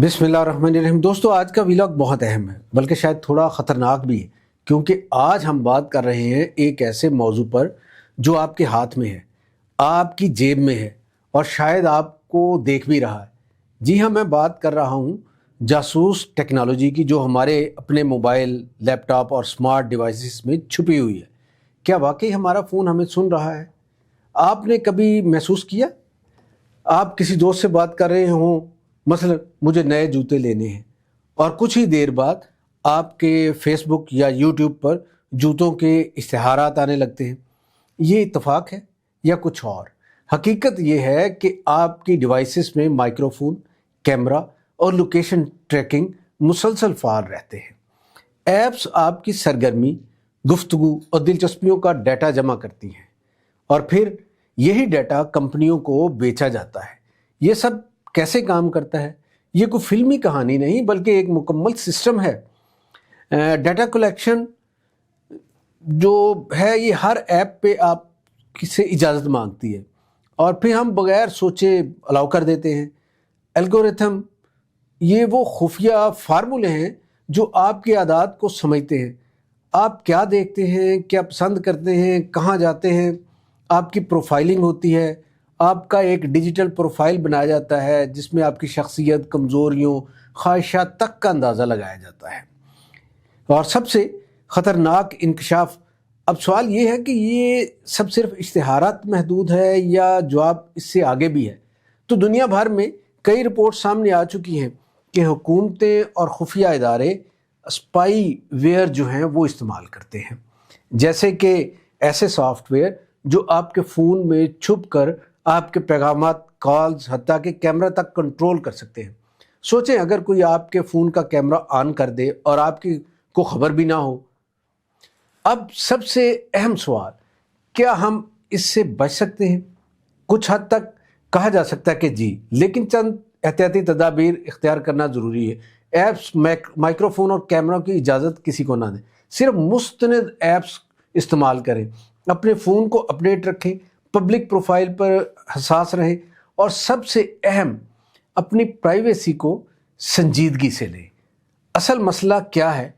बिस्मिल्लाहिर्रहमानिर्रहीम। दोस्तों, आज का व्लॉग बहुत अहम है, बल्कि शायद थोड़ा ख़तरनाक भी है, क्योंकि आज हम बात कर रहे हैं एक ऐसे मौजू पर जो आपके हाथ में है, आपकी जेब में है और शायद आपको देख भी रहा है। जी हाँ, मैं बात कर रहा हूँ जासूस टेक्नोलॉजी की, जो हमारे अपने मोबाइल, लैपटॉप और स्मार्ट डिवाइसेस में छुपी हुई है। क्या वाकई हमारा फ़ोन हमें सुन रहा है? आपने कभी महसूस किया? आप किसी दोस्त से बात कर रहे हों, मसलन मुझे नए जूते लेने हैं, और कुछ ही देर बाद आपके फेसबुक या यूट्यूब पर जूतों के इश्तिहारात आने लगते हैं। ये इत्तेफाक है या कुछ और? हकीकत ये है कि आपकी डिवाइसेस में माइक्रोफोन, कैमरा और लोकेशन ट्रैकिंग मुसलसल फ़ाल रहते हैं। ऐप्स आपकी सरगर्मी, गुफ्तगू और दिलचस्पियों का डाटा जमा करती हैं और फिर यही डाटा कंपनियों को बेचा जाता है। ये सब कैसे काम करता है? ये कोई फिल्मी कहानी नहीं, बल्कि एक मुकम्मल सिस्टम है। डाटा कलेक्शन जो है, ये हर ऐप पे आप किसे इजाज़त मांगती है और फिर हम बगैर सोचे अलाउ कर देते हैं। एल्गोरिथम ये वो खुफिया फार्मूले हैं जो आपकी आदत को समझते हैं। आप क्या देखते हैं, क्या पसंद करते हैं, कहाँ जाते हैं, आपकी प्रोफाइलिंग होती है। आपका एक डिजिटल प्रोफाइल बनाया जाता है जिसमें आपकी शख्सियत, कमज़ोरियों, ख्वाहिशात तक का अंदाज़ा लगाया जाता है। और सबसे ख़तरनाक इंकशाफ, अब सवाल ये है कि ये सब सिर्फ इश्तिहारात महदूद है या जवाब इससे आगे भी है। तो दुनिया भर में कई रिपोर्ट सामने आ चुकी हैं कि हुकूमतें और खुफिया इदारे स्पाई वेयर जो हैं वो इस्तेमाल करते हैं, जैसे कि ऐसे सॉफ्टवेयर जो आपके फ़ोन में छुप कर आपके पैगामात, कॉल्स, हत्ता कि कैमरा तक कंट्रोल कर सकते हैं। सोचें, अगर कोई आपके फ़ोन का कैमरा ऑन कर दे और आपकी को खबर भी ना हो। अब सबसे अहम सवाल, क्या हम इससे बच सकते हैं? कुछ हद तक कहा जा सकता है कि जी, लेकिन चंद एहतियाती तदाबीर इख्तियार करना ज़रूरी है। ऐप्स, माइक्रोफोन और कैमरा की इजाज़त किसी को ना दें। सिर्फ मुस्तनद ऐप्स इस्तेमाल करें। अपने फ़ोन को अपडेट रखें, पब्लिक प्रोफाइल पर हसास रहें और सबसे अहम, अपनी प्राइवेसी को संजीदगी से लें। असल मसला क्या है?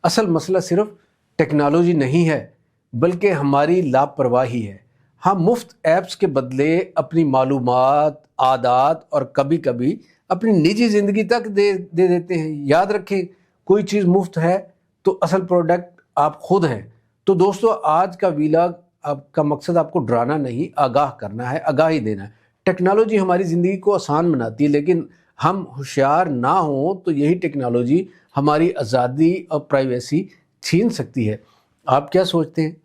असल मसला सिर्फ टेक्नोलॉजी नहीं है, बल्कि हमारी लापरवाही है। हम मुफ्त ऐप्स के बदले अपनी मालूमात, आदत और कभी कभी अपनी निजी ज़िंदगी तक दे देते हैं। याद रखें, कोई चीज़ मुफ्त है तो असल प्रोडक्ट आप खुद हैं। तो दोस्तों, आज का व्लॉग आपका मकसद आपको डराना नहीं, आगाह करना है, आगाही देना है। टेक्नोलॉजी हमारी ज़िंदगी को आसान बनाती है, लेकिन हम होशियार ना हों तो यही टेक्नोलॉजी हमारी आज़ादी और प्राइवेसी छीन सकती है। आप क्या सोचते हैं?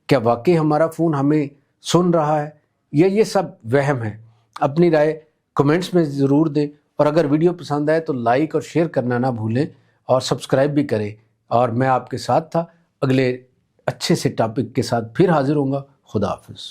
क्या वाकई हमारा फ़ोन हमें सुन रहा है या ये सब वहम है? अपनी राय कमेंट्स में ज़रूर दें और अगर वीडियो पसंद आए तो लाइक और शेयर करना ना भूलें और सब्सक्राइब भी करें। और मैं आपके साथ था, अगले अच्छे से टॉपिक के साथ फिर हाजिर होऊंगा। खुदा हाफिज़।